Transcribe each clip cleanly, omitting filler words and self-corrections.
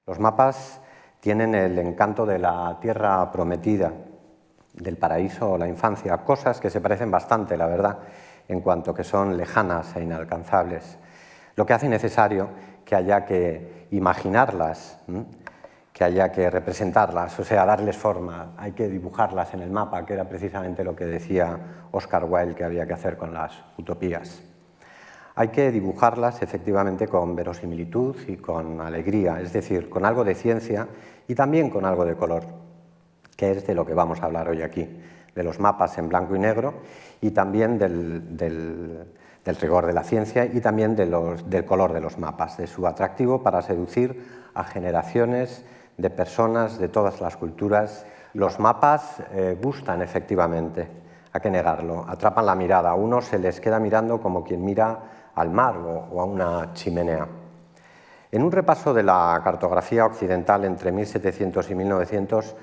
Los mapas tienen el encanto de la tierra prometida, del paraíso o la infancia, cosas que se parecen bastante, la verdad, en cuanto que son lejanas e inalcanzables, lo que hace necesario que haya que imaginarlas, que haya que representarlas, o sea, darles forma, hay que dibujarlas en el mapa, que era precisamente lo que decía Oscar Wilde que había que hacer con las utopías. Hay que dibujarlas efectivamente con verosimilitud y con alegría, es decir, con algo de ciencia y también con algo de color, que es de lo que vamos a hablar hoy aquí, de los mapas en blanco y negro y también del rigor de la ciencia y también del color de los mapas, de su atractivo para seducir a generaciones de personas de todas las culturas. Los mapas gustan efectivamente, hay que negarlo, atrapan la mirada, a uno se les queda mirando como quien mira al mar o a una chimenea. En un repaso de la cartografía occidental entre 1700 y 1900,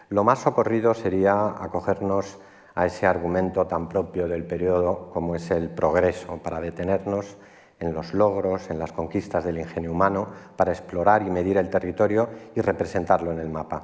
lo más socorrido sería acogernos a ese argumento tan propio del periodo como es el progreso, para detenernos en los logros, en las conquistas del ingenio humano, para explorar y medir el territorio y representarlo en el mapa.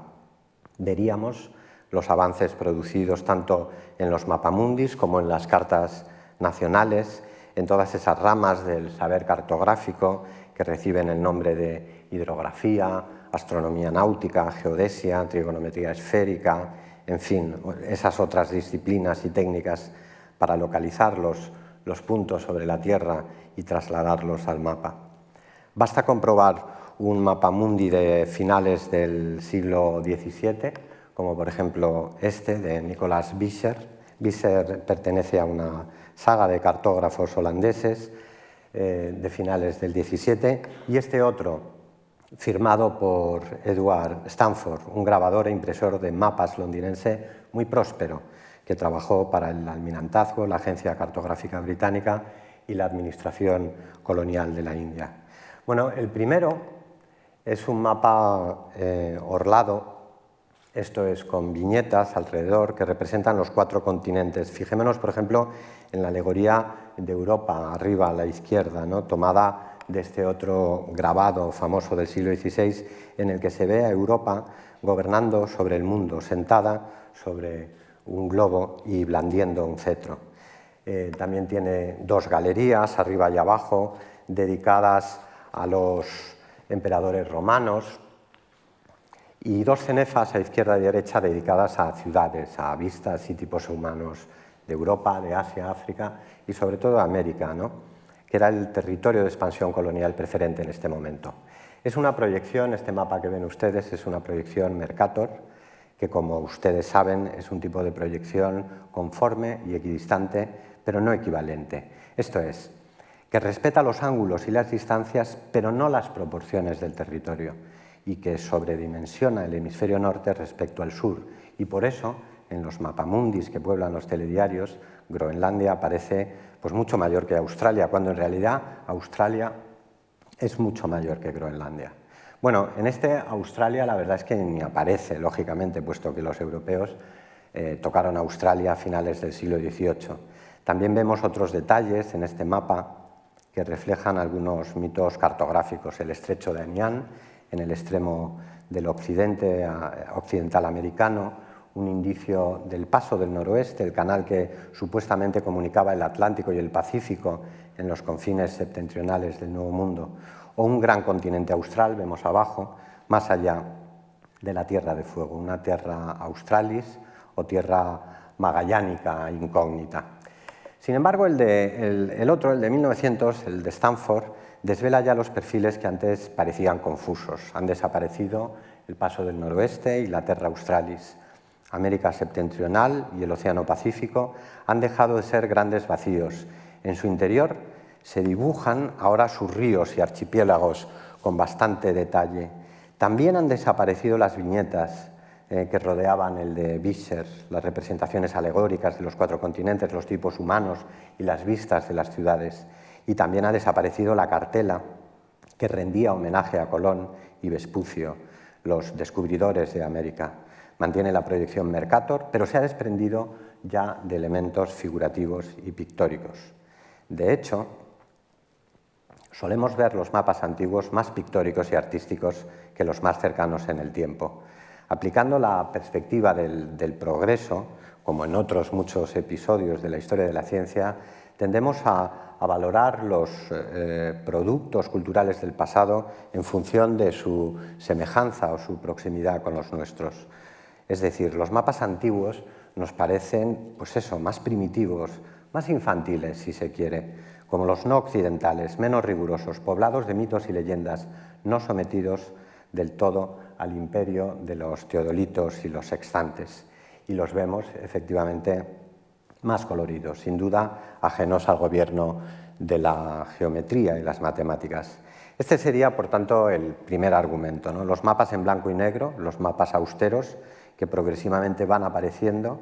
Veríamos los avances producidos tanto en los mapamundis como en las cartas nacionales, en todas esas ramas del saber cartográfico que reciben el nombre de hidrografía, astronomía náutica, geodesia, trigonometría esférica, en fin, esas otras disciplinas y técnicas para localizar los puntos sobre la Tierra y trasladarlos al mapa. Basta comprobar un mapamundi de finales del siglo XVII, como por ejemplo este de Nicolaas Visser. Visser pertenece a una saga de cartógrafos holandeses de finales del XVII, y este otro, firmado por Edward Stanford, un grabador e impresor de mapas londinense muy próspero, que trabajó para el Almirantazgo, la Agencia Cartográfica Británica y la Administración Colonial de la India. Bueno, el primero es un mapa orlado, esto es con viñetas alrededor que representan los 4 continentes. Fijémonos, por ejemplo, en la alegoría de Europa, arriba a la izquierda, ¿no?, tomada de este otro grabado famoso del siglo XVI, en el que se ve a Europa gobernando sobre el mundo, sentada sobre un globo y blandiendo un cetro. También tiene 2 galerías, arriba y abajo, dedicadas a los emperadores romanos, y 2 cenefas a izquierda y derecha dedicadas a ciudades, a vistas y tipos humanos de Europa, de Asia, África y sobre todo de América, ¿no?, que era el territorio de expansión colonial preferente en este momento. Es una proyección, este mapa que ven ustedes es una proyección Mercator, que como ustedes saben es un tipo de proyección conforme y equidistante, pero no equivalente. Esto es, que respeta los ángulos y las distancias, pero no las proporciones del territorio, y que sobredimensiona el hemisferio norte respecto al sur, y por eso en los mapamundis que pueblan los telediarios, Groenlandia aparece pues mucho mayor que Australia, cuando en realidad Australia es mucho mayor que Groenlandia. Bueno, en este Australia la verdad es que ni aparece, lógicamente, puesto que los europeos tocaron Australia a finales del siglo XVIII. También vemos otros detalles en este mapa que reflejan algunos mitos cartográficos. El estrecho de Anian, en el extremo del occidente occidental americano, un indicio del paso del noroeste, el canal que supuestamente comunicaba el Atlántico y el Pacífico en los confines septentrionales del Nuevo Mundo, o un gran continente austral, vemos abajo, más allá de la Tierra de Fuego, una Terra Australis o Tierra Magallánica incógnita. Sin embargo, el otro, el de 1900, el de Stanford, desvela ya los perfiles que antes parecían confusos. Han desaparecido el paso del noroeste y la Terra Australis. América septentrional y el Océano Pacífico han dejado de ser grandes vacíos. En su interior se dibujan ahora sus ríos y archipiélagos con bastante detalle. También han desaparecido las viñetas que rodeaban el de Visser, las representaciones alegóricas de los 4 continentes, los tipos humanos y las vistas de las ciudades. Y también ha desaparecido la cartela que rendía homenaje a Colón y Vespucio, los descubridores de América. Mantiene la proyección Mercator, pero se ha desprendido ya de elementos figurativos y pictóricos. De hecho, solemos ver los mapas antiguos más pictóricos y artísticos que los más cercanos en el tiempo. Aplicando la perspectiva del progreso, como en otros muchos episodios de la historia de la ciencia, tendemos a valorar los productos culturales del pasado en función de su semejanza o su proximidad con los nuestros. Es decir, los mapas antiguos nos parecen, pues eso, más primitivos, más infantiles, si se quiere, como los no occidentales, menos rigurosos, poblados de mitos y leyendas, no sometidos del todo al imperio de los teodolitos y los sextantes. Y los vemos, efectivamente, más coloridos, sin duda ajenos al gobierno de la geometría y las matemáticas. Este sería, por tanto, el primer argumento, ¿no? Los mapas en blanco y negro, los mapas austeros, que progresivamente van apareciendo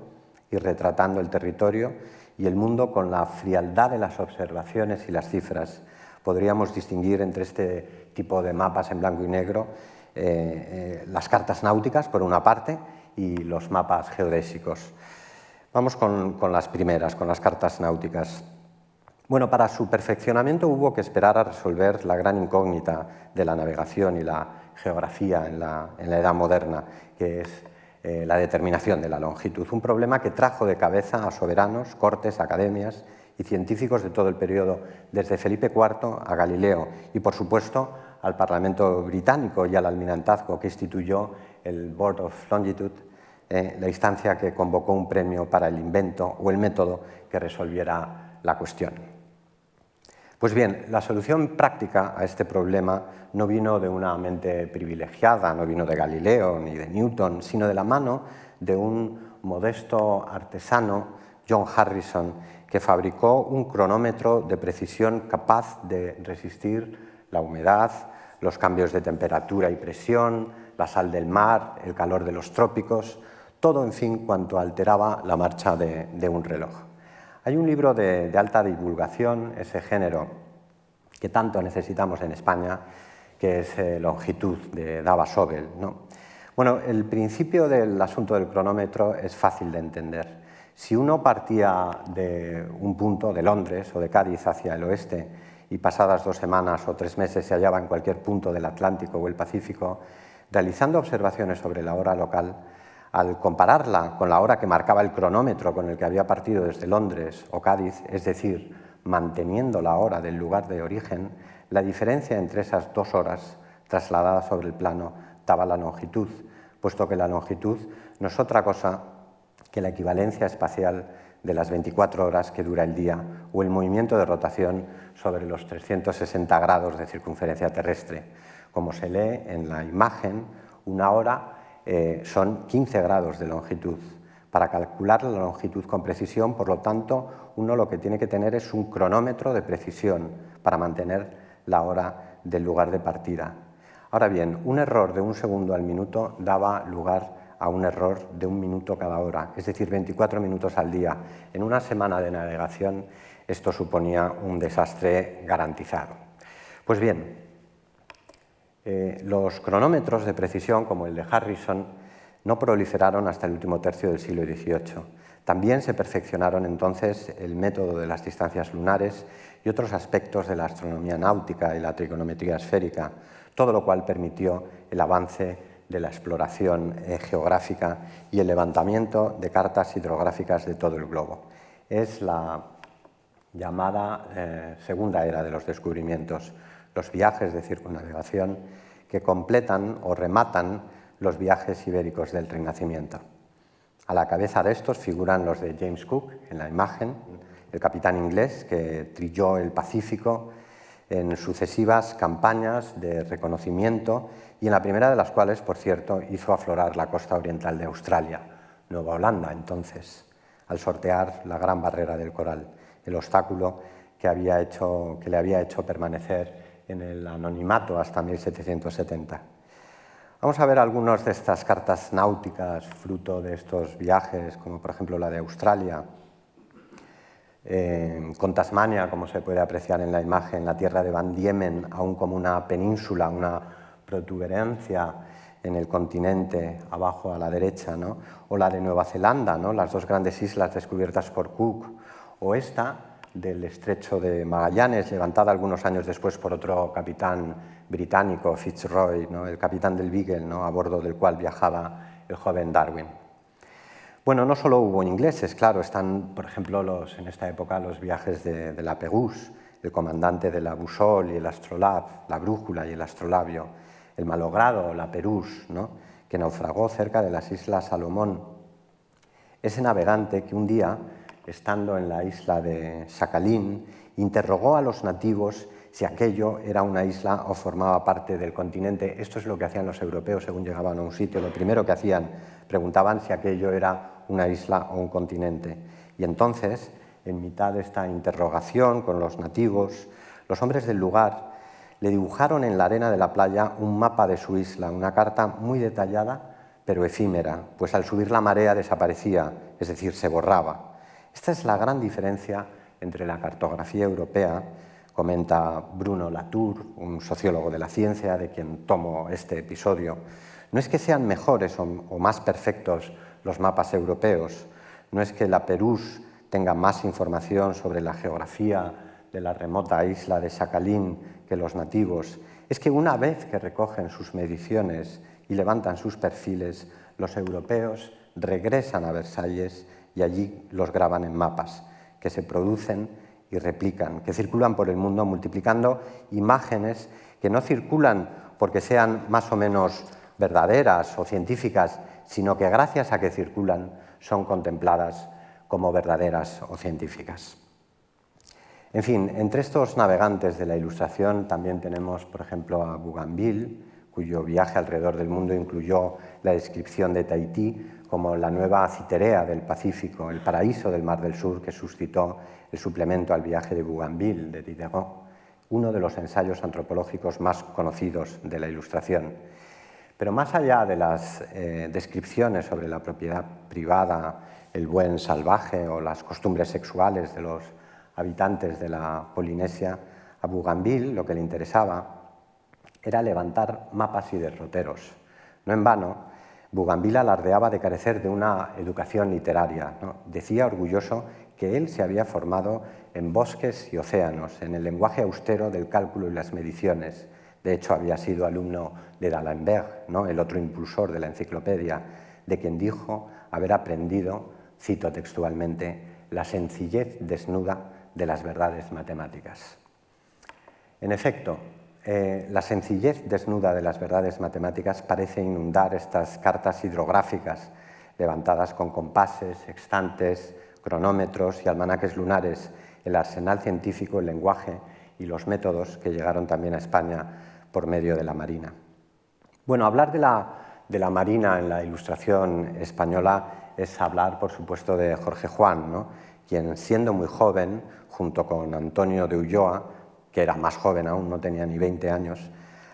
y retratando el territorio y el mundo con la frialdad de las observaciones y las cifras. Podríamos distinguir entre este tipo de mapas en blanco y negro las cartas náuticas, por una parte, y los mapas geodésicos. Vamos con las primeras, con las cartas náuticas. Bueno, para su perfeccionamiento hubo que esperar a resolver la gran incógnita de la navegación y la geografía en la Edad Moderna, que es la determinación de la longitud, un problema que trajo de cabeza a soberanos, cortes, academias y científicos de todo el periodo, desde Felipe IV a Galileo y, por supuesto, al Parlamento británico y al almirantazgo que instituyó el Board of Longitude, la instancia que convocó un premio para el invento o el método que resolviera la cuestión. Pues bien, la solución práctica a este problema no vino de una mente privilegiada, no vino de Galileo ni de Newton, sino de la mano de un modesto artesano, John Harrison, que fabricó un cronómetro de precisión capaz de resistir la humedad, los cambios de temperatura y presión, la sal del mar, el calor de los trópicos, todo, en fin, cuanto alteraba la marcha de un reloj. Hay un libro de alta divulgación, ese género que tanto necesitamos en España, que es Longitud, de Dava Sobel, ¿no? Bueno, el principio del asunto del cronómetro es fácil de entender. Si uno partía de un punto, de Londres o de Cádiz hacia el oeste, y pasadas 2 semanas o 3 meses se hallaba en cualquier punto del Atlántico o el Pacífico, realizando observaciones sobre la hora local, al compararla con la hora que marcaba el cronómetro con el que había partido desde Londres o Cádiz, es decir, manteniendo la hora del lugar de origen, la diferencia entre esas 2 horas trasladadas sobre el plano daba la longitud, puesto que la longitud no es otra cosa que la equivalencia espacial de las 24 horas que dura el día o el movimiento de rotación sobre los 360 grados de circunferencia terrestre. Como se lee en la imagen, una hora son 15 grados de longitud. Para calcular la longitud con precisión, por lo tanto, uno lo que tiene que tener es un cronómetro de precisión para mantener la hora del lugar de partida. Ahora bien, un error de 1 segundo al minuto daba lugar a un error de 1 minuto cada hora, es decir, 24 minutos al día. En una semana de navegación esto suponía un desastre garantizado. Pues bien, los cronómetros de precisión, como el de Harrison, no proliferaron hasta el último tercio del siglo XVIII. También se perfeccionaron entonces el método de las distancias lunares y otros aspectos de la astronomía náutica y la trigonometría esférica, todo lo cual permitió el avance de la exploración geográfica y el levantamiento de cartas hidrográficas de todo el globo. Es la llamada segunda era de los descubrimientos, los viajes de circunnavegación que completan o rematan los viajes ibéricos del Renacimiento. A la cabeza de estos figuran los de James Cook, en la imagen, el capitán inglés que trilló el Pacífico en sucesivas campañas de reconocimiento y en la primera de las cuales, por cierto, hizo aflorar la costa oriental de Australia, Nueva Holanda entonces, al sortear la Gran Barrera del Coral, el obstáculo que le había hecho permanecer en el anonimato hasta 1770. Vamos a ver algunas de estas cartas náuticas fruto de estos viajes, como por ejemplo la de Australia, con Tasmania, como se puede apreciar en la imagen, la tierra de Van Diemen, aún como una península, una protuberancia en el continente, abajo a la derecha, ¿no? O la de Nueva Zelanda, ¿no? Las 2 grandes islas descubiertas por Cook, o esta, del estrecho de Magallanes, levantada algunos años después por otro capitán británico, Fitzroy, ¿no? El capitán del Beagle, ¿no? A bordo del cual viajaba el joven Darwin. Bueno, no solo hubo ingleses, claro, están, por ejemplo, en esta época los viajes de la Pérouse, el comandante de la boussole y el astrolabe, la brújula y el astrolabio, el malogrado, la Pérouse, ¿no? Que naufragó cerca de las Islas Salomón. Ese navegante que un día, estando en la isla de Sakhalín, interrogó a los nativos si aquello era una isla o formaba parte del continente. Esto es lo que hacían los europeos según llegaban a un sitio. Lo primero que hacían, preguntaban si aquello era una isla o un continente. Y entonces, en mitad de esta interrogación con los nativos, los hombres del lugar le dibujaron en la arena de la playa un mapa de su isla, una carta muy detallada pero efímera, pues al subir la marea desaparecía, es decir, se borraba. Esta es la gran diferencia entre la cartografía europea, comenta Bruno Latour, un sociólogo de la ciencia de quien tomo este episodio. No es que sean mejores o más perfectos los mapas europeos, no es que la Pérouse tenga más información sobre la geografía de la remota isla de Sakhalín que los nativos, es que una vez que recogen sus mediciones y levantan sus perfiles, los europeos regresan a Versalles y allí los graban en mapas que se producen y replican, que circulan por el mundo multiplicando imágenes que no circulan porque sean más o menos verdaderas o científicas, sino que gracias a que circulan son contempladas como verdaderas o científicas. En fin, entre estos navegantes de la Ilustración también tenemos, por ejemplo, a Bougainville, cuyo viaje alrededor del mundo incluyó la descripción de Tahití como la nueva Citerea del Pacífico, el paraíso del Mar del Sur que suscitó el suplemento al viaje de Bougainville de Diderot, uno de los ensayos antropológicos más conocidos de la Ilustración. Pero más allá de las descripciones sobre la propiedad privada, el buen salvaje o las costumbres sexuales de los habitantes de la Polinesia, a Bougainville lo que le interesaba era levantar mapas y derroteros. No en vano, Bougainville alardeaba de carecer de una educación literaria, ¿no? Decía orgulloso que él se había formado en bosques y océanos, en el lenguaje austero del cálculo y las mediciones. De hecho, había sido alumno de D'Alembert, ¿no? El otro impulsor de la enciclopedia, de quien dijo haber aprendido, cito textualmente, la sencillez desnuda de las verdades matemáticas. En efecto, la sencillez desnuda de las verdades matemáticas parece inundar estas cartas hidrográficas levantadas con compases, sextantes, cronómetros y almanaques lunares, el arsenal científico, el lenguaje y los métodos que llegaron también a España por medio de la Marina. Bueno, hablar de la Marina en la Ilustración española es hablar, por supuesto, de Jorge Juan, ¿no? Quien, siendo muy joven, junto con Antonio de Ulloa, que era más joven aún, no tenía ni 20 años,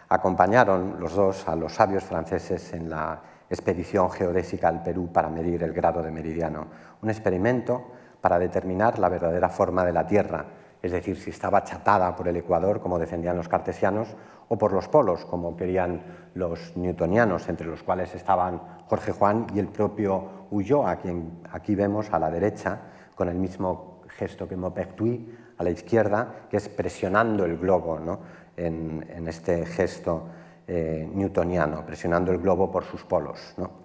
acompañaron los dos a los sabios franceses en la expedición geodésica al Perú para medir el grado de meridiano, un experimento para determinar la verdadera forma de la Tierra, es decir, si estaba achatada por el ecuador, como defendían los cartesianos, o por los polos, como querían los newtonianos, entre los cuales estaban Jorge Juan y el propio Ulloa, a quien aquí vemos a la derecha, con el mismo gesto que Maupertuis, a la izquierda, que es presionando el globo, ¿no? en este gesto newtoniano, presionando el globo por sus polos, ¿no?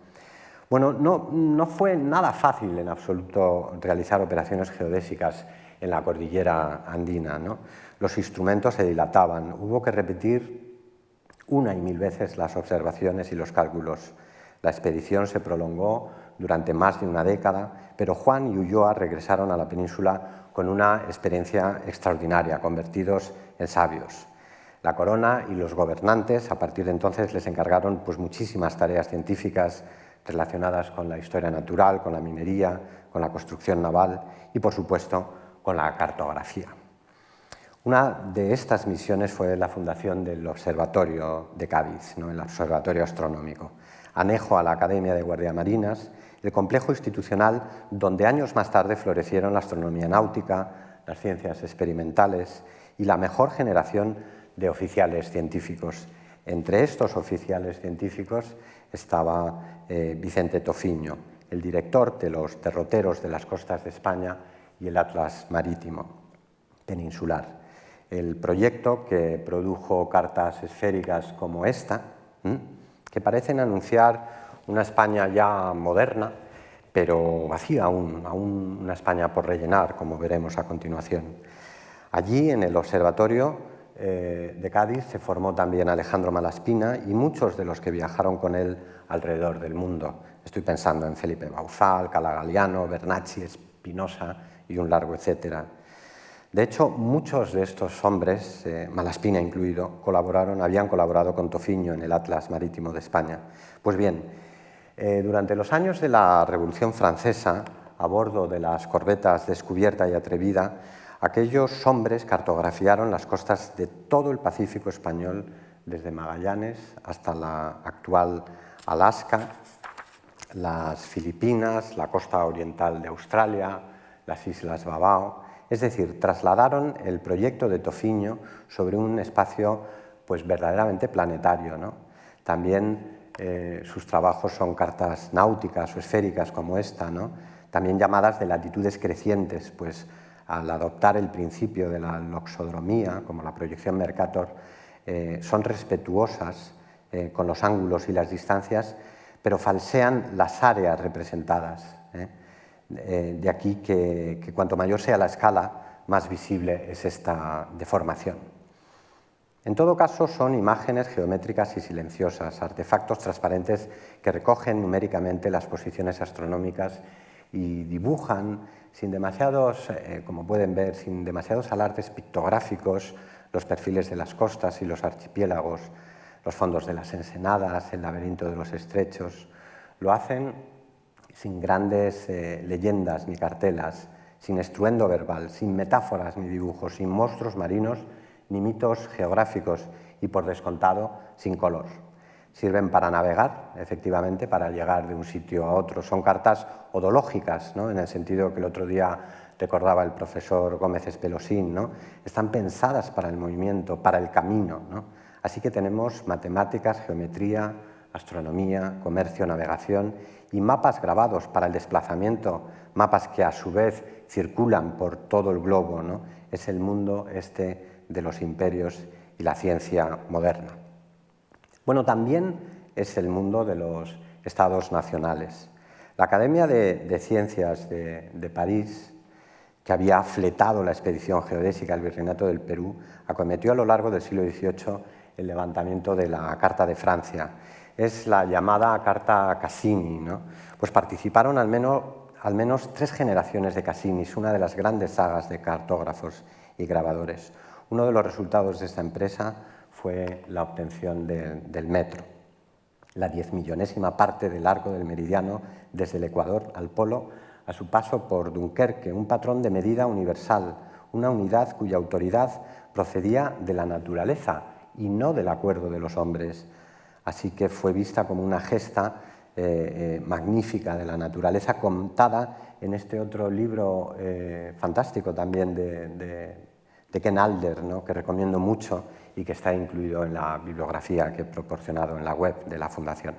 Bueno, no fue nada fácil en absoluto realizar operaciones geodésicas en la cordillera andina, ¿no? Los instrumentos se dilataban, hubo que repetir una y mil veces las observaciones y los cálculos. La expedición se prolongó durante más de una década, pero Juan y Ulloa regresaron a la península con una experiencia extraordinaria, convertidos en sabios. La corona y los gobernantes a partir de entonces les encargaron pues, muchísimas tareas científicas relacionadas con la historia natural, con la minería, con la construcción naval y, por supuesto, con la cartografía. Una de estas misiones fue la fundación del Observatorio de Cádiz, ¿no? El Observatorio Astronómico, anejo a la Academia de Guardiamarinas, el complejo institucional donde años más tarde florecieron la astronomía náutica, las ciencias experimentales y la mejor generación de oficiales científicos. Entre estos oficiales científicos estaba Vicente Tofiño, el director de los derroteros de las costas de España y el Atlas Marítimo. peninsular. El proyecto que produjo cartas esféricas como esta, que parecen anunciar una España ya moderna, pero vacía aún una España por rellenar, como veremos a continuación. Allí, en el Observatorio de Cádiz, se formó también Alejandro Malaspina y muchos de los que viajaron con él alrededor del mundo. Estoy pensando en Felipe Bauzal, Cala Galiano, Bernacchi, Espinosa y un largo etcétera. De hecho, muchos de estos hombres, Malaspina incluido, habían colaborado con Tofiño en el Atlas Marítimo de España. Pues bien, durante los años de la Revolución Francesa, a bordo de las corbetas Descubierta y Atrevida, aquellos hombres cartografiaron las costas de todo el Pacífico español, desde Magallanes hasta la actual Alaska, las Filipinas, la costa oriental de Australia, las Islas Babao. Es decir, trasladaron el proyecto de Tofiño sobre un espacio pues, verdaderamente planetario, ¿no? También sus trabajos son cartas náuticas o esféricas como esta, ¿no? También llamadas de latitudes crecientes, pues al adoptar el principio de la loxodromía, como la proyección Mercator, son respetuosas con los ángulos y las distancias, pero falsean las áreas representadas. De aquí que cuanto mayor sea la escala, más visible es esta deformación. En todo caso, son imágenes geométricas y silenciosas, artefactos transparentes que recogen numéricamente las posiciones astronómicas y dibujan, sin demasiados, como pueden ver, sin demasiados alardes pictográficos, los perfiles de las costas y los archipiélagos, los fondos de las ensenadas, el laberinto de los estrechos. Lo hacen sin grandes leyendas ni cartelas, sin estruendo verbal, sin metáforas ni dibujos, sin monstruos marinos ni mitos geográficos y, por descontado, sin color. Sirven para navegar, efectivamente, para llegar de un sitio a otro. Son cartas odológicas, ¿no? En el sentido que el otro día recordaba el profesor Gómez Espelosín, ¿no? Están pensadas para el movimiento, para el camino, ¿no? Así que tenemos matemáticas, geometría, astronomía, comercio, navegación y mapas grabados para el desplazamiento, mapas que a su vez circulan por todo el globo, ¿no? Es el mundo este de los imperios y la ciencia moderna. Bueno, también es el mundo de los estados nacionales. La Academia de Ciencias de París, que había fletado la expedición geodésica al Virreinato del Perú, acometió a lo largo del siglo XVIII el levantamiento de la Carta de Francia. Es la llamada Carta Cassini, ¿no? Pues participaron al menos 3 generaciones de Cassinis, una de las grandes sagas de cartógrafos y grabadores. Uno de los resultados de esta empresa fue la obtención del metro, la 10.000.000ª parte del arco del meridiano desde el Ecuador al Polo, a su paso por Dunkerque, un patrón de medida universal, una unidad cuya autoridad procedía de la naturaleza y no del acuerdo de los hombres. Así que fue vista como una gesta magnífica de la naturaleza, contada en este otro libro fantástico también de Ken Alder, ¿no? Que recomiendo mucho y que está incluido en la bibliografía que he proporcionado en la web de la Fundación.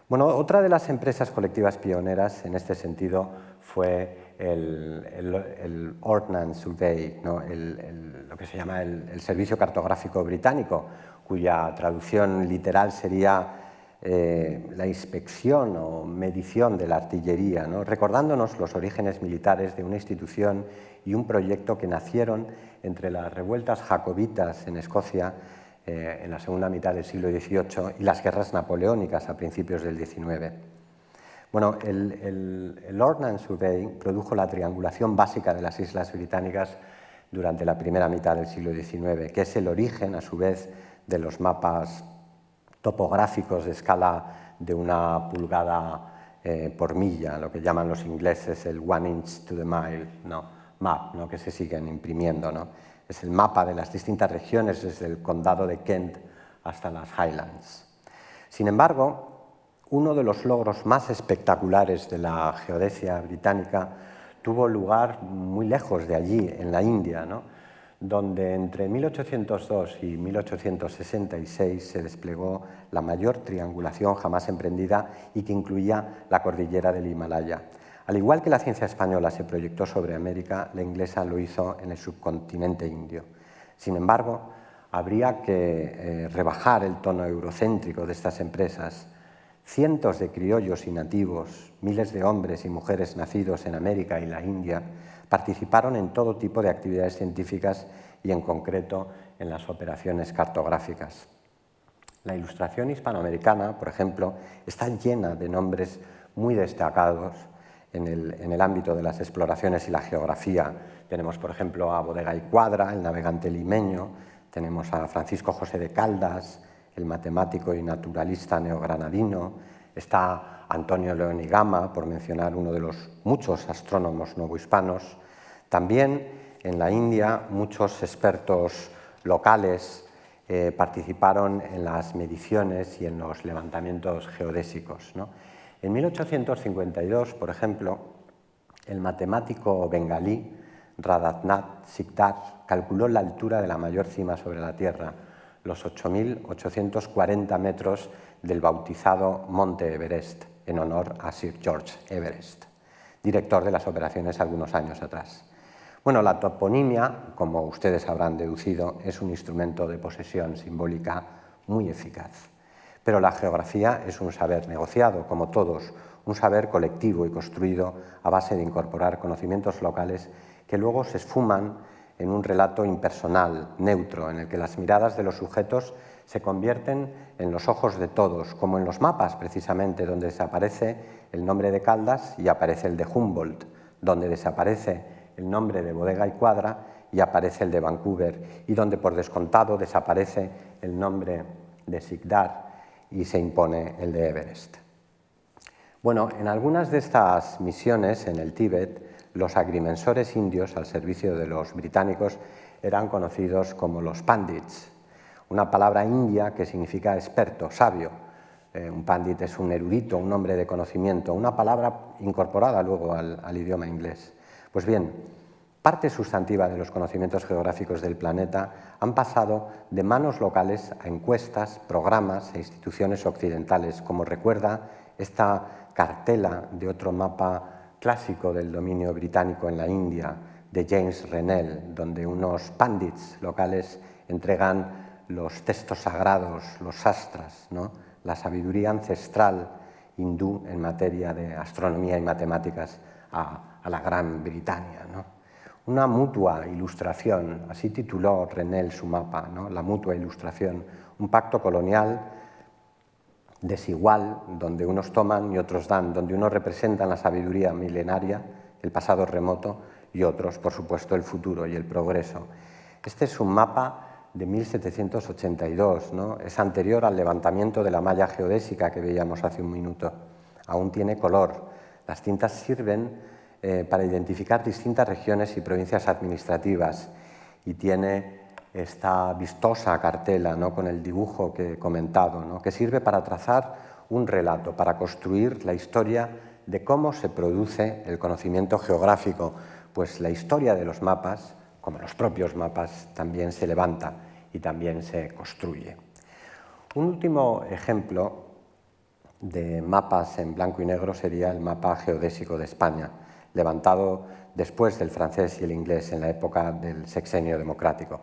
Bueno, otra de las empresas colectivas pioneras en este sentido fue el Ordnance Survey, ¿no? Lo que se llama el Servicio Cartográfico Británico, cuya traducción literal sería la inspección o medición de la artillería, ¿no? Recordándonos los orígenes militares de una institución y un proyecto que nacieron entre las revueltas jacobitas en Escocia en la segunda mitad del siglo XVIII y las guerras napoleónicas a principios del XIX. Bueno, el Ordnance Survey produjo la triangulación básica de las islas británicas durante la primera mitad del siglo XIX, que es el origen, a su vez, de los mapas topográficos de escala de 1 pulgada por milla, lo que llaman los ingleses el 1 inch to the mile, map, ¿no? Que se siguen imprimiendo, ¿no? Es el mapa de las distintas regiones desde el condado de Kent hasta las Highlands. Sin embargo, uno de los logros más espectaculares de la geodesia británica tuvo lugar muy lejos de allí, en la India, ¿no? Donde entre 1802 y 1866 se desplegó la mayor triangulación jamás emprendida y que incluía la cordillera del Himalaya. Al igual que la ciencia española se proyectó sobre América, la inglesa lo hizo en el subcontinente indio. Sin embargo, habría que rebajar el tono eurocéntrico de estas empresas. Cientos de criollos y nativos, miles de hombres y mujeres nacidos en América y la India, participaron en todo tipo de actividades científicas y en concreto en las operaciones cartográficas. La ilustración hispanoamericana, por ejemplo, está llena de nombres muy destacados en el ámbito de las exploraciones y la geografía. Tenemos, por ejemplo, a Bodega y Cuadra, el navegante limeño, tenemos a Francisco José de Caldas, el matemático y naturalista neogranadino, está Antonio León y Gama, por mencionar uno de los muchos astrónomos novohispanos. También en la India muchos expertos locales participaron en las mediciones y en los levantamientos geodésicos, ¿no? En 1852, por ejemplo, el matemático bengalí Radhanath Sikdar calculó la altura de la mayor cima sobre la Tierra, los 8.840 metros del bautizado Monte Everest, en honor a Sir George Everest, director de las operaciones algunos años atrás. Bueno, la toponimia, como ustedes habrán deducido, es un instrumento de posesión simbólica muy eficaz. Pero la geografía es un saber negociado, como todos, un saber colectivo y construido a base de incorporar conocimientos locales que luego se esfuman en un relato impersonal, neutro, en el que las miradas de los sujetos se convierten en los ojos de todos, como en los mapas, precisamente, donde desaparece el nombre de Caldas y aparece el de Humboldt, donde desaparece el nombre de Bodega y Cuadra y aparece el de Vancouver, y donde por descontado desaparece el nombre de Sikdar y se impone el de Everest. Bueno, en algunas de estas misiones en el Tíbet, los agrimensores indios al servicio de los británicos eran conocidos como los pandits, una palabra india que significa experto, sabio. Un pandit es un erudito, un hombre de conocimiento, una palabra incorporada luego al idioma inglés. Pues bien, parte sustantiva de los conocimientos geográficos del planeta han pasado de manos locales a encuestas, programas e instituciones occidentales, como recuerda esta cartela de otro mapa clásico del dominio británico en la India, de James Rennell, donde unos pandits locales entregan los textos sagrados, los sastras, ¿no?, la sabiduría ancestral hindú en materia de astronomía y matemáticas a la Gran Bretaña, ¿no? Una mutua ilustración, así tituló Rennell su mapa, ¿no?, la mutua ilustración, un pacto colonial desigual, donde unos toman y otros dan, donde unos representan la sabiduría milenaria, el pasado remoto, y otros, por supuesto, el futuro y el progreso. Este es un mapa de 1782, ¿no? Es anterior al levantamiento de la malla geodésica que veíamos hace un minuto. Aún tiene color. Las tintas sirven para identificar distintas regiones y provincias administrativas y tiene esta vistosa cartela, ¿no?, con el dibujo que he comentado, ¿no?, que sirve para trazar un relato, para construir la historia de cómo se produce el conocimiento geográfico, pues la historia de los mapas, como los propios mapas, también se levanta y también se construye. Un último ejemplo de mapas en blanco y negro sería el mapa geodésico de España, levantado después del francés y el inglés en la época del sexenio democrático.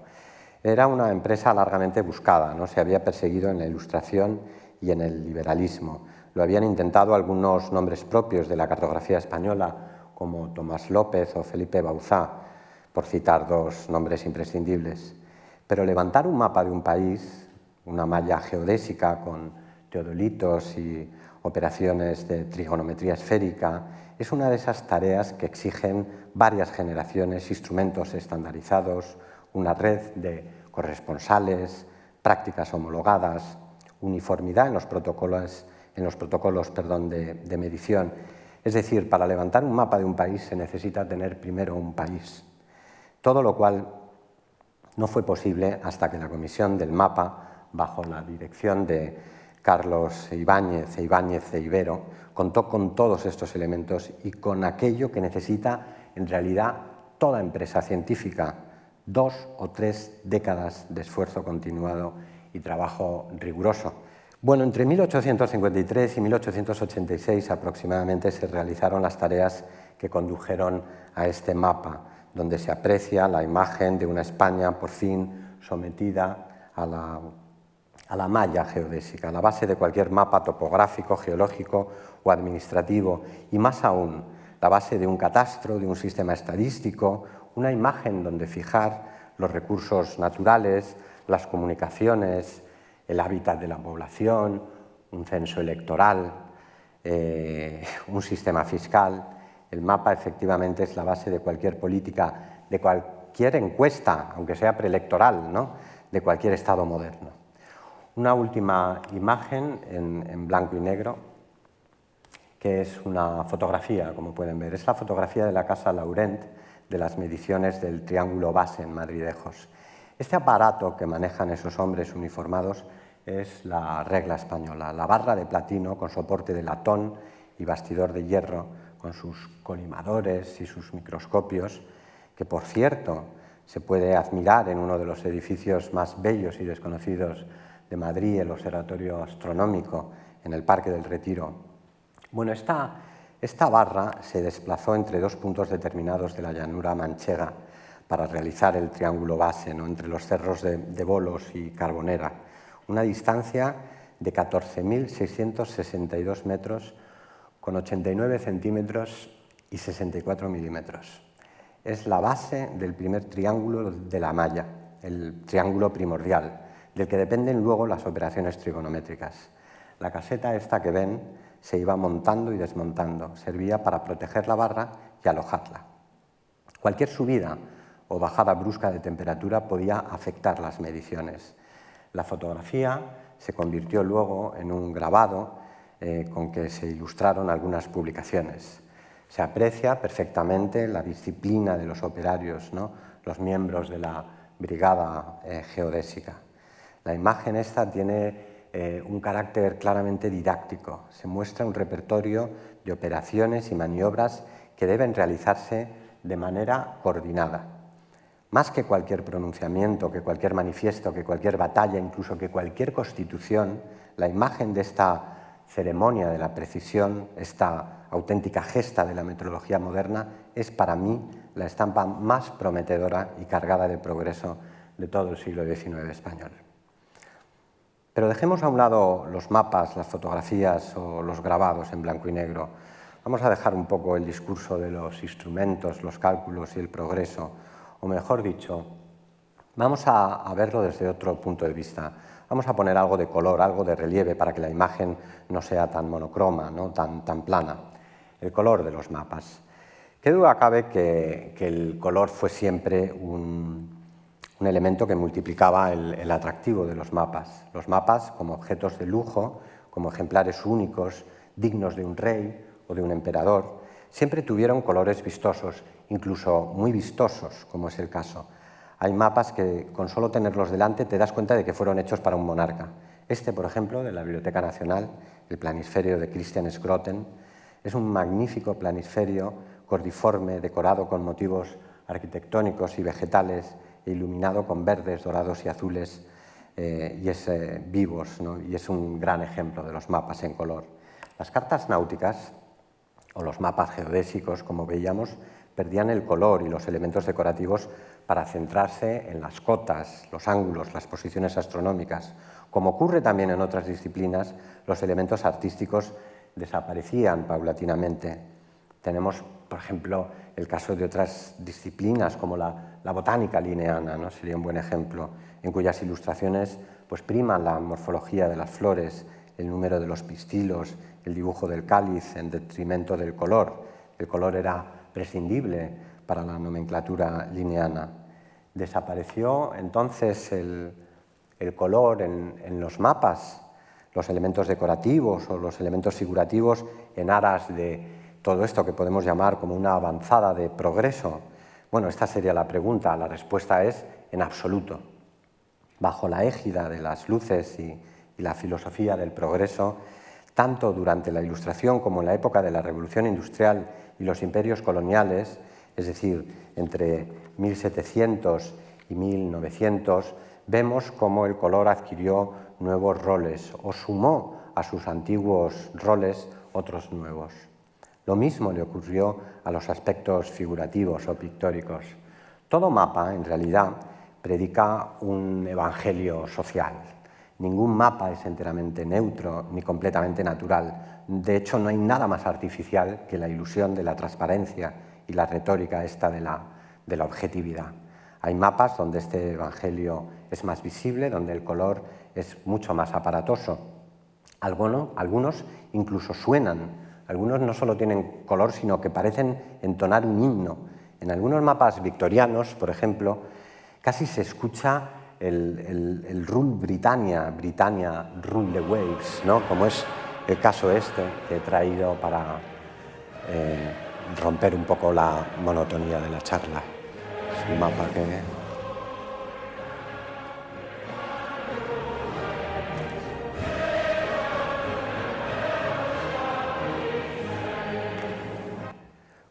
Era una empresa largamente buscada, ¿no? Se había perseguido en la Ilustración y en el liberalismo. Lo habían intentado algunos nombres propios de la cartografía española, como Tomás López o Felipe Bauzá, por citar dos nombres imprescindibles. Pero levantar un mapa de un país, una malla geodésica con teodolitos y operaciones de trigonometría esférica, es una de esas tareas que exigen varias generaciones, instrumentos estandarizados, una red de corresponsales, prácticas homologadas, uniformidad en los protocolos de medición. Es decir, para levantar un mapa de un país se necesita tener primero un país. Todo lo cual no fue posible hasta que la Comisión del Mapa, bajo la dirección de Carlos Ibáñez e Ibero, contó con todos estos elementos y con aquello que necesita en realidad toda empresa científica: 2 o 3 décadas de esfuerzo continuado y trabajo riguroso. Bueno, entre 1853 y 1886 aproximadamente se realizaron las tareas que condujeron a este mapa, donde se aprecia la imagen de una España por fin sometida a la malla geodésica, a la base de cualquier mapa topográfico, geológico o administrativo, y más aún, la base de un catastro, de un sistema estadístico, una imagen donde fijar los recursos naturales, las comunicaciones, el hábitat de la población, un censo electoral, un sistema fiscal. El mapa efectivamente es la base de cualquier política, de cualquier encuesta, aunque sea preelectoral, ¿no?, de cualquier Estado moderno. Una última imagen en blanco y negro, que es una fotografía, como pueden ver. Es la fotografía de la Casa Laurent de las mediciones del Triángulo Base en Madridejos. Este aparato que manejan esos hombres uniformados es la regla española, la barra de platino con soporte de latón y bastidor de hierro, con sus colimadores y sus microscopios, que por cierto se puede admirar en uno de los edificios más bellos y desconocidos de Madrid, el Observatorio Astronómico, en el Parque del Retiro. Bueno, esta barra se desplazó entre dos puntos determinados de la llanura manchega para realizar el triángulo base, ¿no?, entre los cerros de Bolos y Carbonera, una distancia de 14.662 metros con 89 centímetros y 64 milímetros. Es la base del primer triángulo de la malla, el triángulo primordial, del que dependen luego las operaciones trigonométricas. La caseta esta que ven se iba montando y desmontando, servía para proteger la barra y alojarla. Cualquier subida o bajada brusca de temperatura podía afectar las mediciones. La fotografía se convirtió luego en un grabado con que se ilustraron algunas publicaciones. Se aprecia perfectamente la disciplina de los operarios, ¿no?, los miembros de la brigada geodésica. La imagen esta tiene un carácter claramente didáctico. Se muestra un repertorio de operaciones y maniobras que deben realizarse de manera coordinada. Más que cualquier pronunciamiento, que cualquier manifiesto, que cualquier batalla, incluso que cualquier constitución, la imagen de esta ceremonia de la precisión, esta auténtica gesta de la metrología moderna, es para mí la estampa más prometedora y cargada de progreso de todo el siglo XIX español. Pero dejemos a un lado los mapas, las fotografías o los grabados en blanco y negro. Vamos a dejar un poco el discurso de los instrumentos, los cálculos y el progreso, o mejor dicho, vamos a verlo desde otro punto de vista. Vamos a poner algo de color, algo de relieve para que la imagen no sea tan monocroma, ¿no?, tan plana. El color de los mapas. Qué duda cabe que el color fue siempre un elemento que multiplicaba el atractivo de los mapas. Los mapas como objetos de lujo, como ejemplares únicos, dignos de un rey o de un emperador, siempre tuvieron colores vistosos, incluso muy vistosos, como es el caso. Hay mapas que con solo tenerlos delante te das cuenta de que fueron hechos para un monarca. Este, por ejemplo, de la Biblioteca Nacional, el planisferio de Christian Schroten, es un magnífico planisferio cordiforme, decorado con motivos arquitectónicos y vegetales e iluminado con verdes, dorados y azules vivos, ¿no?, y es un gran ejemplo de los mapas en color. Las cartas náuticas o los mapas geodésicos, como veíamos, perdían el color y los elementos decorativos para centrarse en las cotas, los ángulos, las posiciones astronómicas. Como ocurre también en otras disciplinas, los elementos artísticos desaparecían paulatinamente. Tenemos, por ejemplo, el caso de otras disciplinas como la botánica lineana, ¿no?, sería un buen ejemplo, en cuyas ilustraciones pues priman la morfología de las flores, el número de los pistilos, el dibujo del cáliz en detrimento del color. El color era prescindible para la nomenclatura lineana. Desapareció entonces el color en los mapas, los elementos decorativos o los elementos figurativos en aras de todo esto que podemos llamar como una avanzada de progreso. Bueno, esta sería la pregunta. La respuesta es en absoluto. Bajo la égida de las luces y la filosofía del progreso, tanto durante la Ilustración como en la época de la Revolución Industrial y los imperios coloniales, es decir, entre 1700 y 1900, vemos cómo el color adquirió nuevos roles o sumó a sus antiguos roles otros nuevos. Lo mismo le ocurrió a los aspectos figurativos o pictóricos. Todo mapa, en realidad, predica un evangelio social. Ningún mapa es enteramente neutro ni completamente natural. De hecho, no hay nada más artificial que la ilusión de la transparencia y la retórica esta de la objetividad. Hay mapas donde este evangelio es más visible, donde el color es mucho más aparatoso. Algunos incluso suenan, algunos no solo tienen color, sino que parecen entonar un himno. En algunos mapas victorianos, por ejemplo, casi se escucha el Rule Britannia, Rule the Waves, ¿no? Como es el caso este que he traído para romper un poco la monotonía de la charla. Es un mapa que...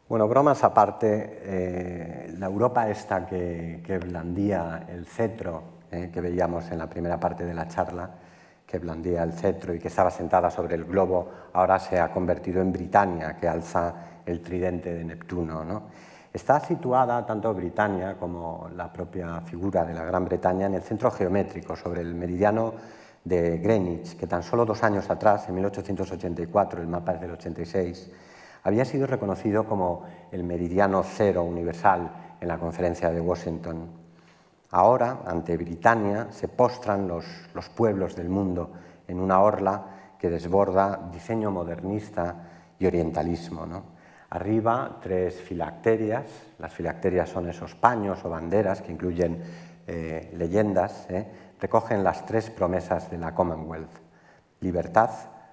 Bueno, bromas aparte, la Europa esta que blandía el cetro, que veíamos en la primera parte de la charla, que blandía el cetro y que estaba sentada sobre el globo, ahora se ha convertido en Britannia, que alza el tridente de Neptuno, ¿no? Está situada tanto Britannia como la propia figura de la Gran Bretaña en el centro geométrico, sobre el meridiano de Greenwich, que tan solo 2 años atrás, en 1884, el mapa es del 86, había sido reconocido como el meridiano cero universal en la conferencia de Washington. Ahora, ante Britannia, se postran los pueblos del mundo en una orla que desborda diseño modernista y orientalismo, ¿no? Arriba, 3 filacterias. Las filacterias son esos paños o banderas que incluyen leyendas, recogen las 3 promesas de la Commonwealth: libertad,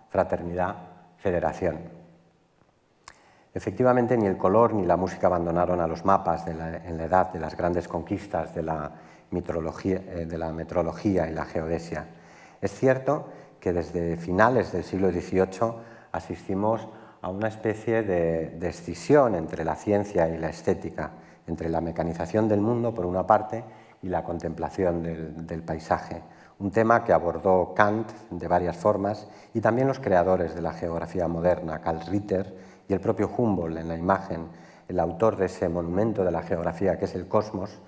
fraternidad, federación. Efectivamente, ni el color ni la música abandonaron a los mapas en la edad de las grandes conquistas de la metrología y la geodesia. Es cierto que desde finales del siglo XVIII asistimos a una especie de escisión entre la ciencia y la estética, entre la mecanización del mundo, por una parte, y la contemplación del paisaje. Un tema que abordó Kant de varias formas y también los creadores de la geografía moderna, Carl Ritter, y el propio Humboldt en la imagen, el autor de ese monumento de la geografía que es el cosmos,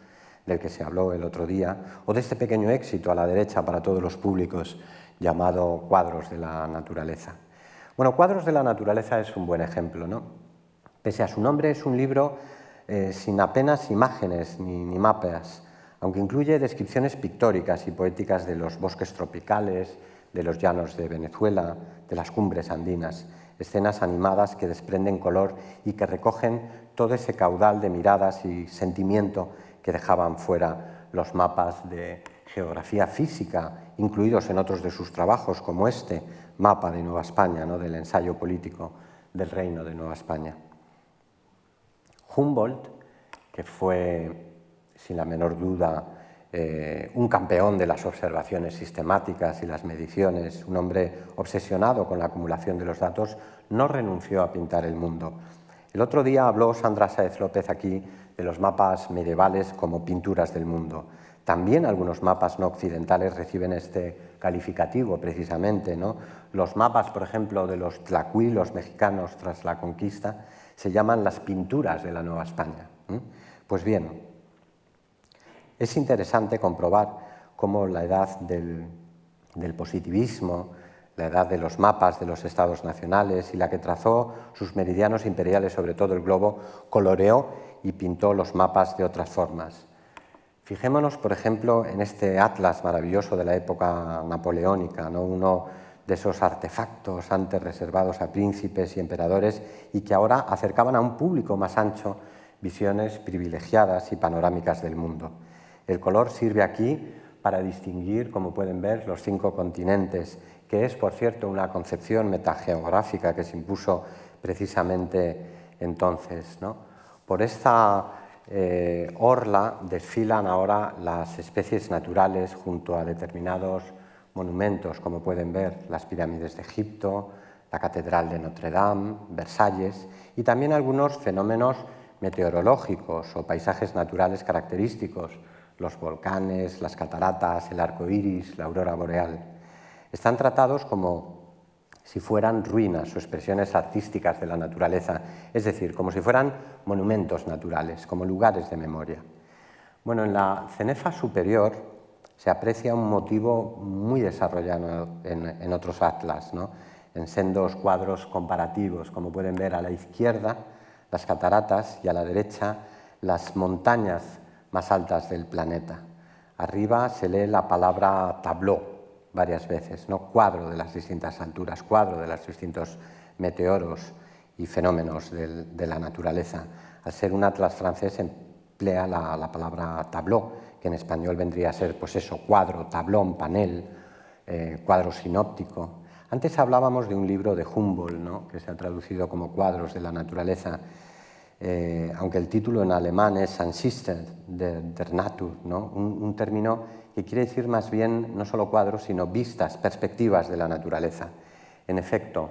del que se habló el otro día, o de este pequeño éxito a la derecha para todos los públicos llamado Cuadros de la naturaleza. Bueno, Cuadros de la naturaleza es un buen ejemplo, ¿no? Pese a su nombre, es un libro sin apenas imágenes ni mapas, aunque incluye descripciones pictóricas y poéticas de los bosques tropicales, de los llanos de Venezuela, de las cumbres andinas, escenas animadas que desprenden color y que recogen todo ese caudal de miradas y sentimiento que dejaban fuera los mapas de geografía física, incluidos en otros de sus trabajos, como este mapa de Nueva España, ¿no?, del ensayo político del Reino de Nueva España. Humboldt, que fue, sin la menor duda, un campeón de las observaciones sistemáticas y las mediciones, un hombre obsesionado con la acumulación de los datos, no renunció a pintar el mundo. El otro día habló Sandra Sáez López aquí de los mapas medievales como pinturas del mundo. También algunos mapas no occidentales reciben este calificativo precisamente, ¿no? Los mapas, por ejemplo, de los tlacuilos mexicanos tras la conquista se llaman las pinturas de la Nueva España. Pues bien, es interesante comprobar cómo la edad del positivismo, la edad de los mapas de los estados nacionales y la que trazó sus meridianos imperiales sobre todo el globo, coloreó y pintó los mapas de otras formas. Fijémonos, por ejemplo, en este atlas maravilloso de la época napoleónica, ¿no?, uno de esos artefactos antes reservados a príncipes y emperadores y que ahora acercaban a un público más ancho visiones privilegiadas y panorámicas del mundo. El color sirve aquí para distinguir, como pueden ver, los 5 continentes, que es, por cierto, una concepción metageográfica que se impuso precisamente entonces, ¿no? Por esta orla desfilan ahora las especies naturales junto a determinados monumentos, como pueden ver, las pirámides de Egipto, la Catedral de Notre Dame, Versalles, y también algunos fenómenos meteorológicos o paisajes naturales característicos, los volcanes, las cataratas, el arco iris, la aurora boreal. Están tratados como si fueran ruinas o expresiones artísticas de la naturaleza, es decir, como si fueran monumentos naturales, como lugares de memoria. Bueno, en la cenefa superior se aprecia un motivo muy desarrollado en otros atlas, ¿no? En sendos cuadros comparativos, como pueden ver a la izquierda las cataratas y a la derecha las montañas más altas del planeta. Arriba se lee la palabra tableau varias veces, ¿no? Cuadro de las distintas alturas, cuadro de los distintos meteoros y fenómenos de la naturaleza. Al ser un atlas francés emplea la palabra tableau, que en español vendría a ser, pues eso, cuadro, tablón, panel, cuadro sinóptico. Antes hablábamos de un libro de Humboldt, ¿no? Que se ha traducido como Cuadros de la naturaleza, aunque el título en alemán es Ansichten der Natur, ¿no? Un término que quiere decir más bien no solo cuadros, sino vistas, perspectivas de la naturaleza. En efecto,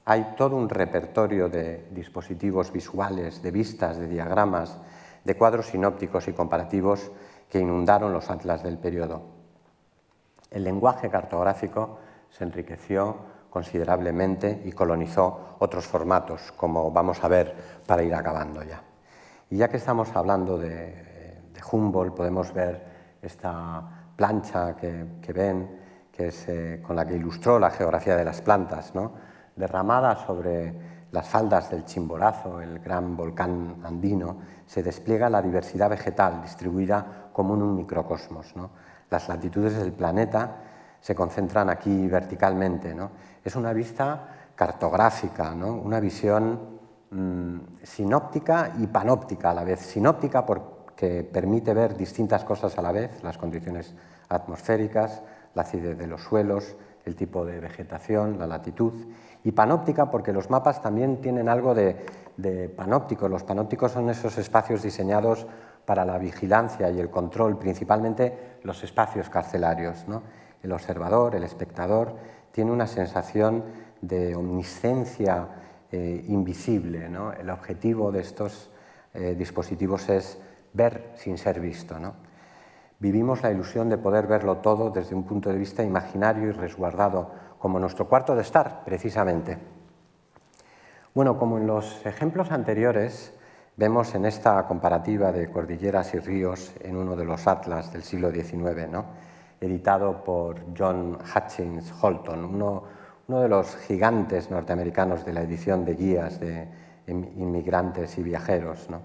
hay todo un repertorio de dispositivos visuales, de vistas, de diagramas, de cuadros sinópticos y comparativos que inundaron los atlas del periodo. El lenguaje cartográfico se enriqueció considerablemente y colonizó otros formatos, como vamos a ver para ir acabando ya. Y ya que estamos hablando de Humboldt, podemos ver esta plancha que ven, que es con la que ilustró la geografía de las plantas, ¿no? Derramada sobre las faldas del Chimborazo, el gran volcán andino, se despliega la diversidad vegetal distribuida como en un microcosmos, ¿no? Las latitudes del planeta se concentran aquí verticalmente, ¿no? Es una vista cartográfica, ¿no? Una visión sinóptica y panóptica a la vez. Sinóptica porque permite ver distintas cosas a la vez, las condiciones atmosféricas, la acidez de los suelos, el tipo de vegetación, la latitud, y panóptica porque los mapas también tienen algo de panóptico. Los panópticos son esos espacios diseñados para la vigilancia y el control, principalmente los espacios carcelarios, ¿no? El observador, el espectador, tiene una sensación de omniscencia invisible, ¿no? El objetivo de estos dispositivos es ver sin ser visto, ¿no? Vivimos la ilusión de poder verlo todo desde un punto de vista imaginario y resguardado, como nuestro cuarto de estar, precisamente. Bueno, como en los ejemplos anteriores, vemos en esta comparativa de cordilleras y ríos en uno de los atlas del siglo XIX, ¿no? Editado por John Hutchins Holton, uno de los gigantes norteamericanos de la edición de guías de inmigrantes y viajeros, ¿no?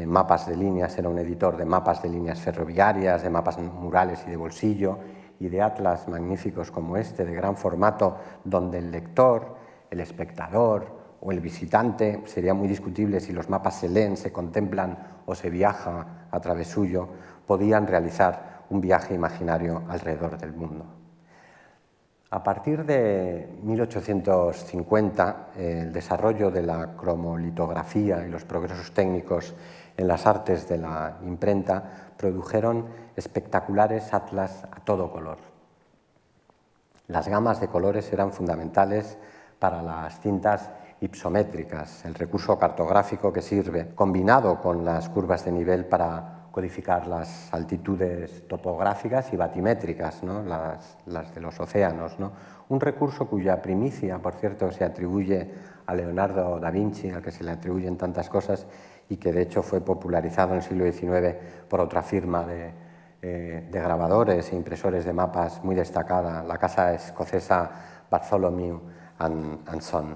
Mapas de líneas, era un editor de mapas de líneas ferroviarias, de mapas murales y de bolsillo, y de atlas magníficos como este, de gran formato, donde el lector, el espectador o el visitante, sería muy discutible si los mapas se leen, se contemplan o se viaja a través suyo, podían realizar un viaje imaginario alrededor del mundo. A partir de 1850, el desarrollo de la cromolitografía y los progresos técnicos en las artes de la imprenta produjeron espectaculares atlas a todo color. Las gamas de colores eran fundamentales para las cintas ipsométricas, el recurso cartográfico que sirve, combinado con las curvas de nivel para codificar las altitudes topográficas y batimétricas, ¿no? las de los océanos, ¿no? Un recurso cuya primicia, por cierto, se atribuye a Leonardo da Vinci, al que se le atribuyen tantas cosas, y que de hecho fue popularizado en el siglo XIX por otra firma de grabadores e impresores de mapas muy destacada, la casa escocesa Bartholomew and Son.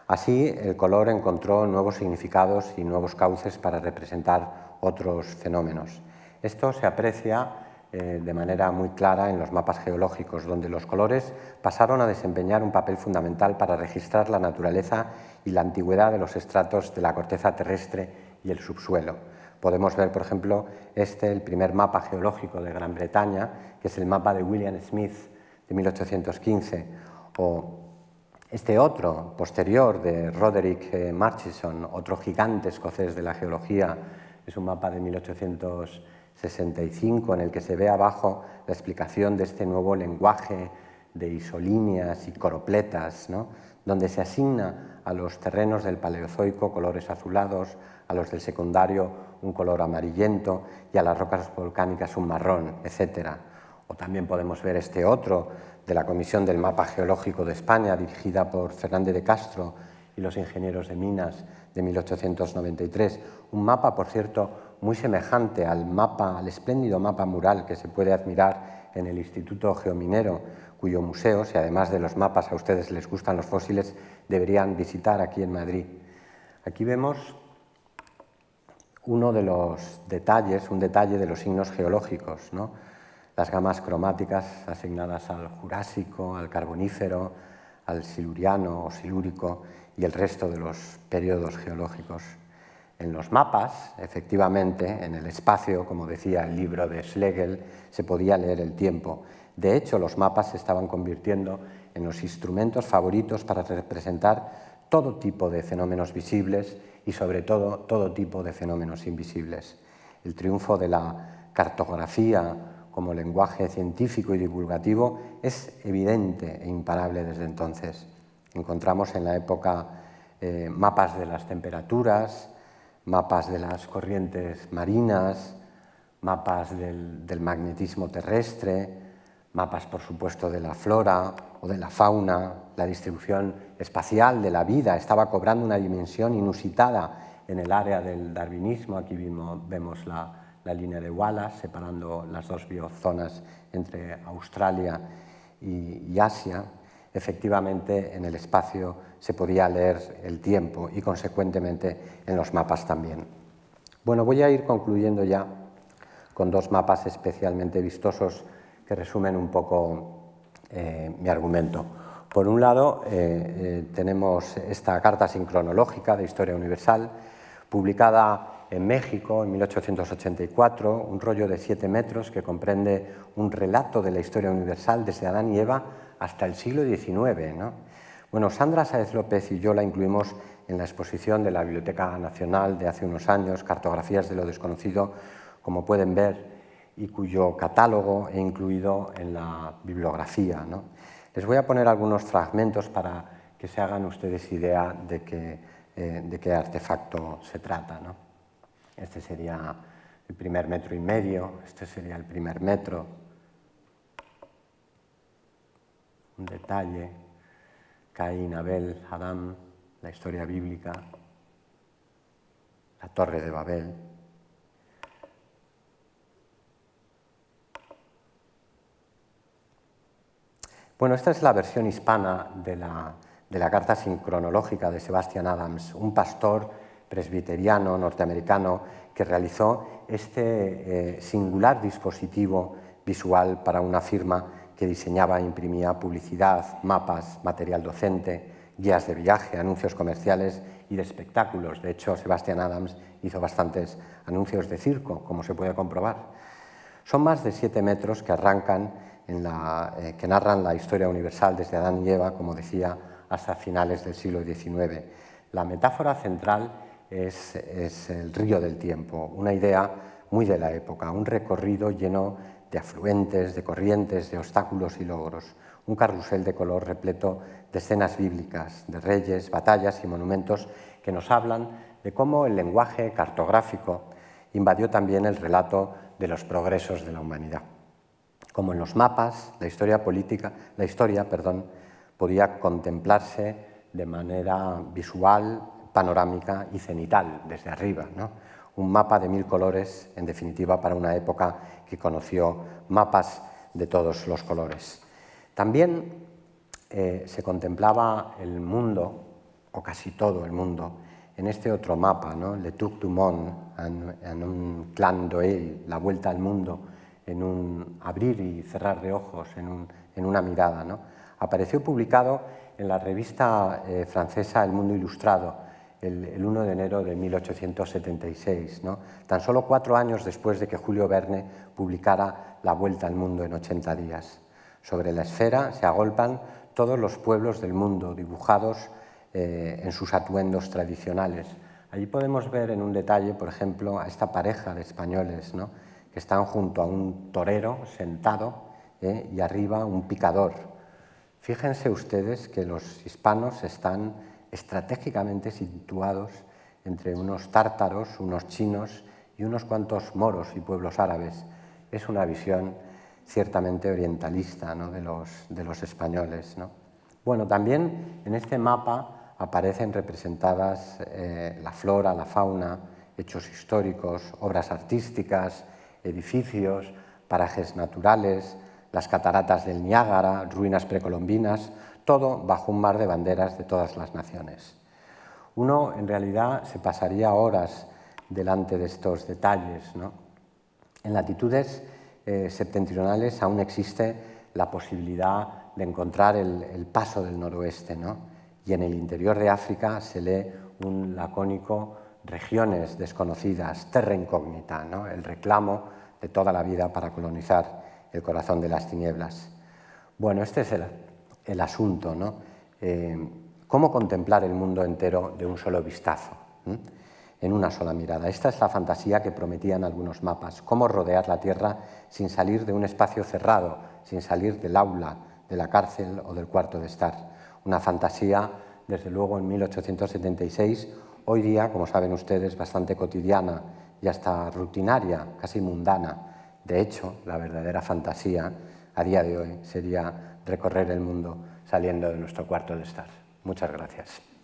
Así, el color encontró nuevos significados y nuevos cauces para representar otros fenómenos. Esto se aprecia de manera muy clara en los mapas geológicos, donde los colores pasaron a desempeñar un papel fundamental para registrar la naturaleza y la antigüedad de los estratos de la corteza terrestre y el subsuelo. Podemos ver, por ejemplo, el primer mapa geológico de Gran Bretaña, que es el mapa de William Smith de 1815, o este otro, posterior, de Roderick Murchison, otro gigante escocés de la geología. Es un mapa de 1865 en el que se ve abajo la explicación de este nuevo lenguaje de isolíneas y coropletas, ¿no?, donde se asigna a los terrenos del Paleozoico colores azulados, a los del secundario un color amarillento y a las rocas volcánicas un marrón, etc. O también podemos ver este otro de la Comisión del Mapa Geológico de España, dirigida por Fernández de Castro y los ingenieros de Minas, de 1893. Un mapa, por cierto, muy semejante al espléndido mapa mural que se puede admirar en el Instituto Geominero, cuyo museo, si además de los mapas a ustedes les gustan los fósiles, deberían visitar aquí en Madrid. Aquí vemos uno de los detalles, un detalle de los signos geológicos, ¿no?, las gamas cromáticas asignadas al Jurásico, al Carbonífero, al Siluriano o Silúrico y el resto de los periodos geológicos. En los mapas, efectivamente, en el espacio, como decía el libro de Schlegel, se podía leer el tiempo. De hecho, los mapas se estaban convirtiendo en los instrumentos favoritos para representar todo tipo de fenómenos visibles y, sobre todo tipo de fenómenos invisibles. El triunfo de la cartografía como lenguaje científico y divulgativo es evidente e imparable desde entonces. Encontramos en la época mapas de las temperaturas, mapas de las corrientes marinas, mapas del magnetismo terrestre, mapas, por supuesto, de la flora o de la fauna. La distribución espacial de la vida estaba cobrando una dimensión inusitada en el área del darwinismo. Aquí vemos la línea de Wallace separando las dos biozonas entre Australia y Asia. Efectivamente, en el espacio se podía leer el tiempo y, consecuentemente, en los mapas también. Bueno, voy a ir concluyendo ya con dos mapas especialmente vistosos que resumen un poco mi argumento. Por un lado, tenemos esta carta sincronológica de Historia Universal, publicada en México en 1884, un rollo de 7 metros que comprende un relato de la historia universal desde Adán y Eva hasta el siglo XIX, ¿no? Bueno, Sandra Sáez López y yo la incluimos en la exposición de la Biblioteca Nacional de hace unos años, Cartografías de lo Desconocido, como pueden ver, y cuyo catálogo he incluido en la bibliografía, ¿no? Les voy a poner algunos fragmentos para que se hagan ustedes idea de qué artefacto se trata, ¿no? Este sería el primer 1,5 metros, este sería el primer metro. Un detalle, Caín, Abel, Adán, la historia bíblica, la Torre de Babel. Bueno, esta es la versión hispana de la carta sincronológica de Sebastian Adams, un pastor presbiteriano norteamericano que realizó este singular dispositivo visual para una firma que diseñaba e imprimía publicidad, mapas, material docente, guías de viaje, anuncios comerciales y de espectáculos. De hecho, Sebastian Adams hizo bastantes anuncios de circo, como se puede comprobar. Son más de 7 metros que que narran la historia universal desde Adán y Eva, como decía, hasta finales del siglo XIX. La metáfora central es el río del tiempo, una idea muy de la época, un recorrido lleno de afluentes, de corrientes, de obstáculos y logros, un carrusel de color repleto de escenas bíblicas, de reyes, batallas y monumentos que nos hablan de cómo el lenguaje cartográfico invadió también el relato de los progresos de la humanidad. Como en los mapas, la historia podía contemplarse de manera visual, panorámica y cenital, desde arriba, ¿no? Un mapa de 1000 colores, en definitiva, para una época que conoció mapas de todos los colores. También se contemplaba el mundo, o casi todo el mundo, en este otro mapa, ¿no? Le Tour du Monde, en un Clan d'Oeil, la vuelta al mundo, en un abrir y cerrar de ojos, en una mirada, ¿no? Apareció publicado en la revista francesa El Mundo Ilustrado, el 1 de enero de 1876, ¿no? Tan solo 4 años después de que Julio Verne publicara La Vuelta al Mundo en 80 días. Sobre la esfera se agolpan todos los pueblos del mundo, dibujados en sus atuendos tradicionales. Allí podemos ver en un detalle, por ejemplo, a esta pareja de españoles, ¿no? Que están junto a un torero sentado y arriba un picador. Fíjense ustedes que los hispanos están estratégicamente situados entre unos tártaros, unos chinos y unos cuantos moros y pueblos árabes. Es una visión ciertamente orientalista, ¿no?, de los españoles, ¿no? Bueno, también en este mapa aparecen representadas la flora, la fauna, hechos históricos, obras artísticas, edificios, parajes naturales, las cataratas del Niágara, ruinas precolombinas, todo bajo un mar de banderas de todas las naciones. Uno, en realidad, se pasaría horas delante de estos detalles, ¿no? En latitudes septentrionales aún existe la posibilidad de encontrar el paso del noroeste, ¿no? Y en el interior de África se lee un lacónico regiones desconocidas, terra incógnita, ¿no?, el reclamo de toda la vida para colonizar el corazón de las tinieblas. Bueno, este es el asunto, ¿no? ¿Cómo contemplar el mundo entero de un solo vistazo? En una sola mirada. Esta es la fantasía que prometían algunos mapas. Cómo rodear la Tierra sin salir de un espacio cerrado, sin salir del aula, de la cárcel o del cuarto de estar. Una fantasía, desde luego, en 1876, hoy día, como saben ustedes, bastante cotidiana y hasta rutinaria, casi mundana. De hecho, la verdadera fantasía a día de hoy sería recorrer el mundo saliendo de nuestro cuarto de estar. Muchas gracias.